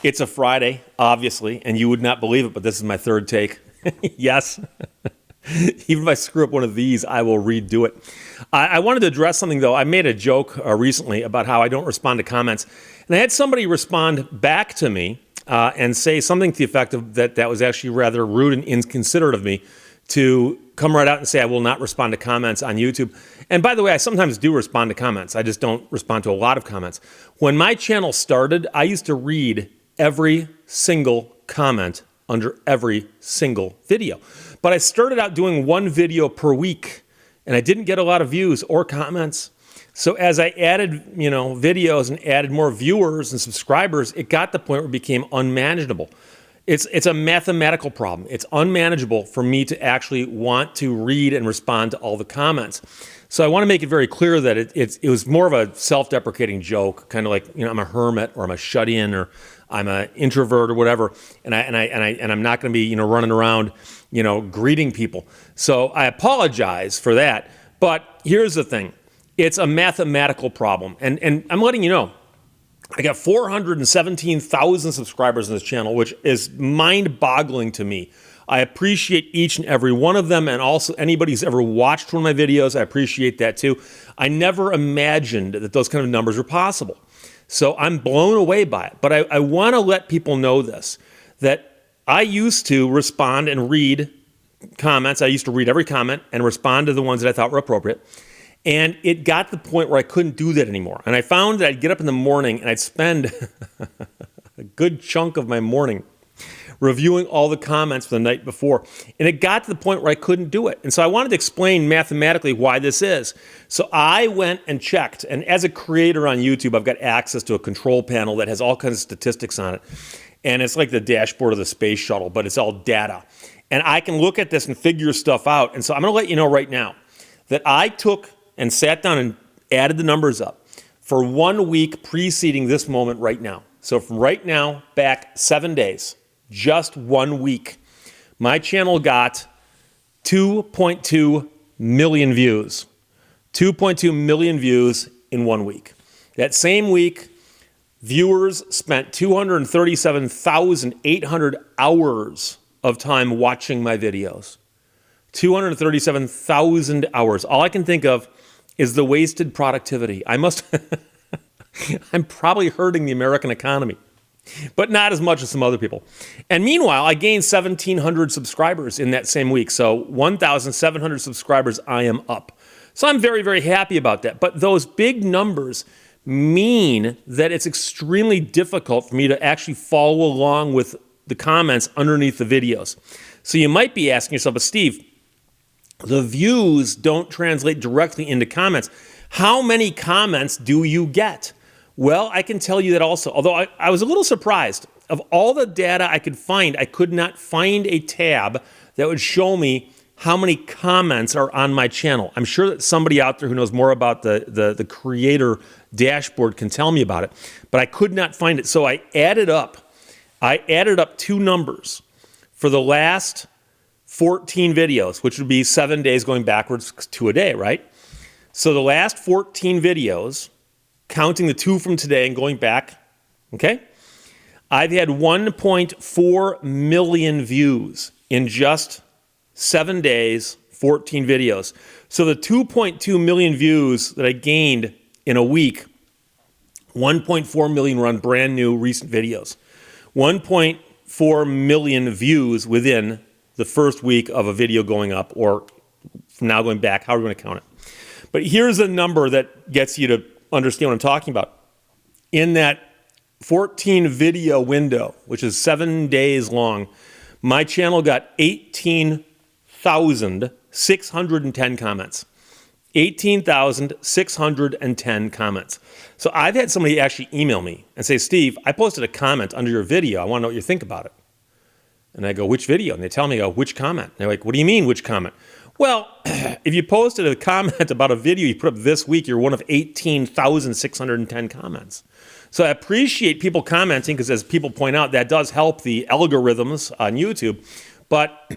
It's a Friday, obviously, and you would not believe it, but this is my third take. Yes. Even if I screw up one of these, I will redo it. I wanted to address something, though. I made a joke recently about how I don't respond to comments. And I had somebody respond back to me and say something to the effect of that was actually rather rude and inconsiderate of me to come right out and say I will not respond to comments on YouTube. And by the way, I sometimes do respond to comments. I just don't respond to a lot of comments. When my channel started, I used to read every single comment under every single video. But I started out doing one video per week, and I didn't get a lot of views or comments. So as I added, videos and added more viewers and subscribers, it got to the point where it became unmanageable. It's a mathematical problem. It's unmanageable for me to actually want to read and respond to all the comments. So I want to make it very clear that it was more of a self-deprecating joke, kind of like, I'm a hermit or I'm a shut-in or I'm an introvert or whatever, and I'm not going to be, running around, greeting people. So I apologize for that. But here's the thing. It's a mathematical problem. And I'm letting you know, I got 417,000 subscribers on this channel, which is mind-boggling to me. I appreciate each and every one of them, and also anybody who's ever watched one of my videos, I appreciate that too. I never imagined that those kind of numbers were possible. So I'm blown away by it. But I want to let people know this, that I used to respond and read comments. I used to read every comment and respond to the ones that I thought were appropriate. And it got to the point where I couldn't do that anymore. And I found that I'd get up in the morning and I'd spend a good chunk of my morning reviewing all the comments from the night before. And it got to the point where I couldn't do it. And so I wanted to explain mathematically why this is. So I went and checked. And as a creator on YouTube, I've got access to a control panel that has all kinds of statistics on it. And it's like the dashboard of the space shuttle, but it's all data. And I can look at this and figure stuff out. And so I'm going to let you know right now that I took and sat down and added the numbers up for 1 week preceding this moment right now. So from right now back 7 days, just 1 week, my channel got 2.2 million views. 2.2 million views in 1 week. That same week, viewers spent 237,800 hours of time watching my videos. 237,000 hours. All I can think of is the wasted productivity. I'm probably hurting the American economy, but not as much as some other people. And meanwhile, I gained 1,700 subscribers in that same week. So 1,700 subscribers I am up. So I'm very, very happy about that. But those big numbers mean that it's extremely difficult for me to actually follow along with the comments underneath the videos. So you might be asking yourself, but Steve, the views don't translate directly into comments. How many comments do you get? Well, I can tell you that also, although I was a little surprised. Of all the data I could find, I could not find a tab that would show me how many comments are on my channel. I'm sure that somebody out there who knows more about the creator dashboard can tell me about it, but I could not find it. So I added up two numbers for the last 14 videos, which would be 7 days going backwards to a day, right? So the last 14 videos, counting the two from today and going back, okay? I've had 1.4 million views in just 7 days, 14 videos. So the 2.2 million views that I gained in a week, 1.4 million were on brand new recent videos. 1.4 million views within the first week of a video going up, or from now going back, however you want to count it. But here's a number that gets you to understand what I'm talking about. In that 14 video window, which is 7 days long, my channel got 18,610 comments. 18,610 comments. So I've had somebody actually email me and say, Steve, I posted a comment under your video. I want to know what you think about it. And I go, which video? And they tell me, which comment? And they're like, what do you mean, which comment? Well, if you posted a comment about a video you put up this week, you're one of 18,610 comments. So I appreciate people commenting because, as people point out, that does help the algorithms on YouTube. But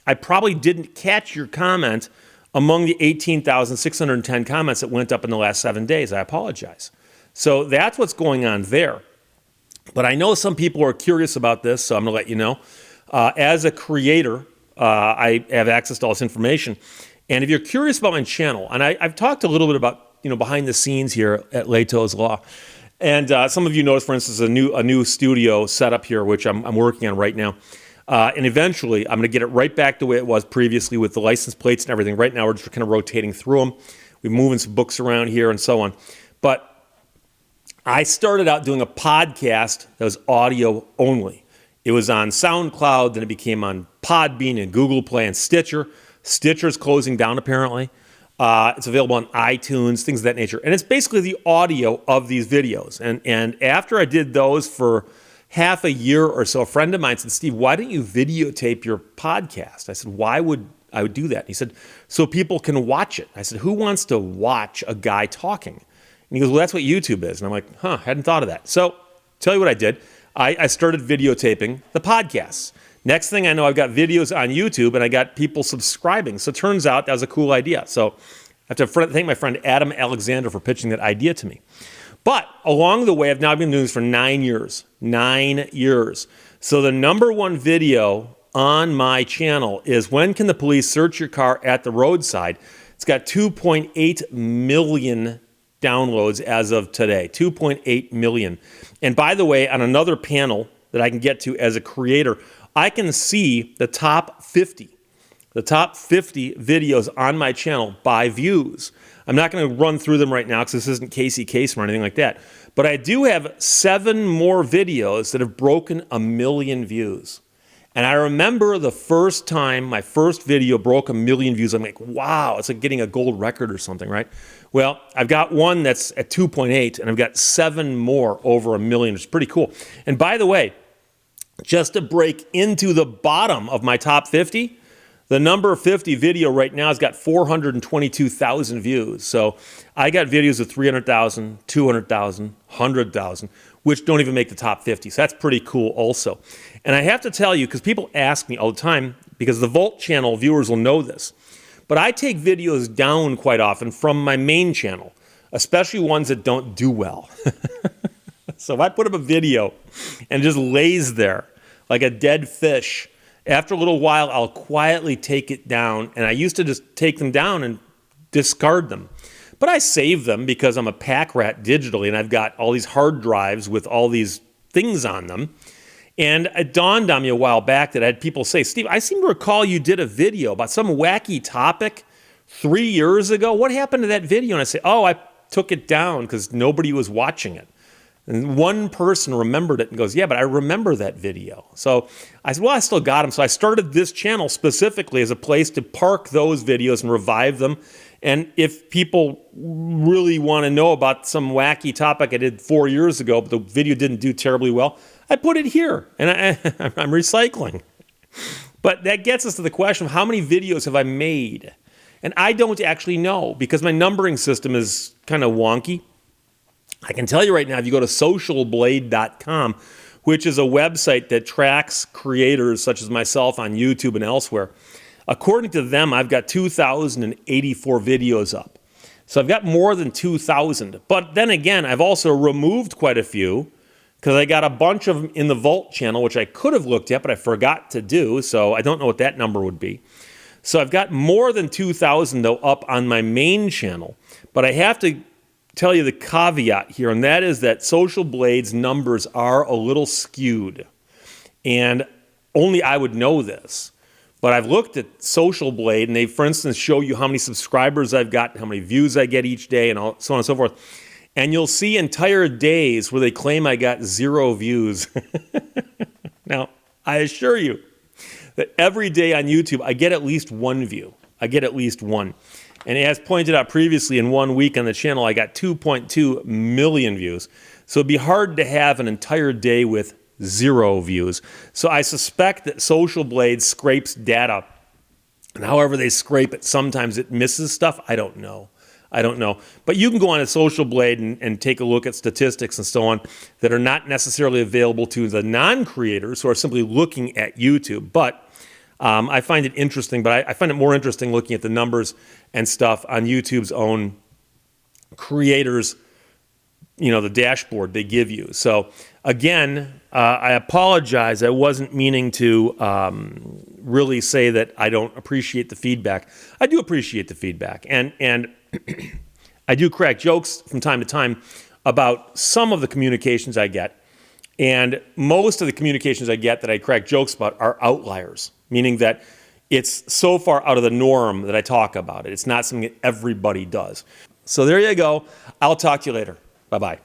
I probably didn't catch your comment among the 18,610 comments that went up in the last 7 days. I apologize. So that's what's going on there. But I know some people are curious about this, so I'm going to let you know. As a creator, I have access to all this information. And if you're curious about my channel, and I've talked a little bit about, behind the scenes here at Lehto's Law. And some of you noticed, for instance, a new studio setup here, which I'm working on right now. And eventually, I'm going to get it right back the way it was previously with the license plates and everything. Right now, we're just kind of rotating through them. We're moving some books around here and so on. But I started out doing a podcast that was audio only. It was on SoundCloud, then it became on Podbean and Google Play and Stitcher. Stitcher's closing down, apparently. It's available on iTunes, things of that nature. And it's basically the audio of these videos. And after I did those for half a year or so, a friend of mine said, Steve, why don't you videotape your podcast? I said, why would I do that? And he said, so people can watch it. I said, who wants to watch a guy talking? And he goes, well, that's what YouTube is. And I'm like, hadn't thought of that. So tell you what I did. I started videotaping the podcasts. Next thing I know, I've got videos on YouTube and I got people subscribing. So it turns out that was a cool idea. So I have to thank my friend Adam Alexander for pitching that idea to me. But along the way, I've now been doing this for 9 years. 9 years. So the number one video on my channel is when can the police search your car at the roadside? It's got 2.8 million downloads as of today. 2.8 million. And by the way, on another panel that I can get to as a creator, I can see the top 50 videos on my channel by views. I'm not going to run through them right now because this isn't Casey Kasem or anything like that. But I do have 7 more videos that have broken 1 million views. And I remember the first time my first video broke 1 million views, I'm like, wow, it's like getting a gold record or something, right? Well, I've got one that's at 2.8, and I've got 7 more over 1 million, which is pretty cool. And by the way, just to break into the bottom of my top 50, the number 50 video right now has got 422,000 views. So I got videos of 300,000, 200,000, 100,000, which don't even make the top 50. So that's pretty cool also. And I have to tell you, because people ask me all the time, because the Vault channel viewers will know this, but I take videos down quite often from my main channel, especially ones that don't do well. So if I put up a video and it just lays there like a dead fish, after a little while, I'll quietly take it down. And I used to just take them down and discard them. But I save them because I'm a pack rat digitally, and I've got all these hard drives with all these things on them. And it dawned on me a while back that I had people say, Steve, I seem to recall you did a video about some wacky topic 3 years ago. What happened to that video? And I say, I took it down because nobody was watching it. And one person remembered it and goes, yeah, but I remember that video. So I said, well, I still got them. So I started this channel specifically as a place to park those videos and revive them. And if people really want to know about some wacky topic I did 4 years ago, but the video didn't do terribly well, I put it here, and I'm recycling. But that gets us to the question of how many videos have I made? And I don't actually know because my numbering system is kind of wonky. I can tell you right now, if you go to socialblade.com, which is a website that tracks creators such as myself on YouTube and elsewhere, according to them, I've got 2,084 videos up. So I've got more than 2,000. But then again, I've also removed quite a few because I got a bunch of them in the Vault channel, which I could have looked at, but I forgot to do. So I don't know what that number would be. So I've got more than 2,000, though, up on my main channel. But I have to tell you the caveat here, and that is that Social Blade's numbers are a little skewed. And only I would know this. But I've looked at Social Blade, and they, for instance, show you how many subscribers I've got, how many views I get each day, and so on and so forth. And you'll see entire days where they claim I got 0 views. Now, I assure you that every day on YouTube, I get at least 1 view. I get at least 1. And as pointed out previously, in 1 week on the channel, I got 2.2 million views. So it'd be hard to have an entire day with 0 views. So I suspect that Social Blade scrapes data. And however they scrape it, sometimes it misses stuff. I don't know. But you can go on a Social Blade and take a look at statistics and so on that are not necessarily available to the non-creators who are simply looking at YouTube. But I find it interesting, but I find it more interesting looking at the numbers and stuff on YouTube's own creators' the dashboard they give you. So again, I apologize. I wasn't meaning to really say that I don't appreciate the feedback. I do appreciate the feedback, and I do crack jokes from time to time about some of the communications I get. And most of the communications I get that I crack jokes about are outliers, meaning that it's so far out of the norm that I talk about it. It's not something that everybody does. So there you go. I'll talk to you later. Bye-bye.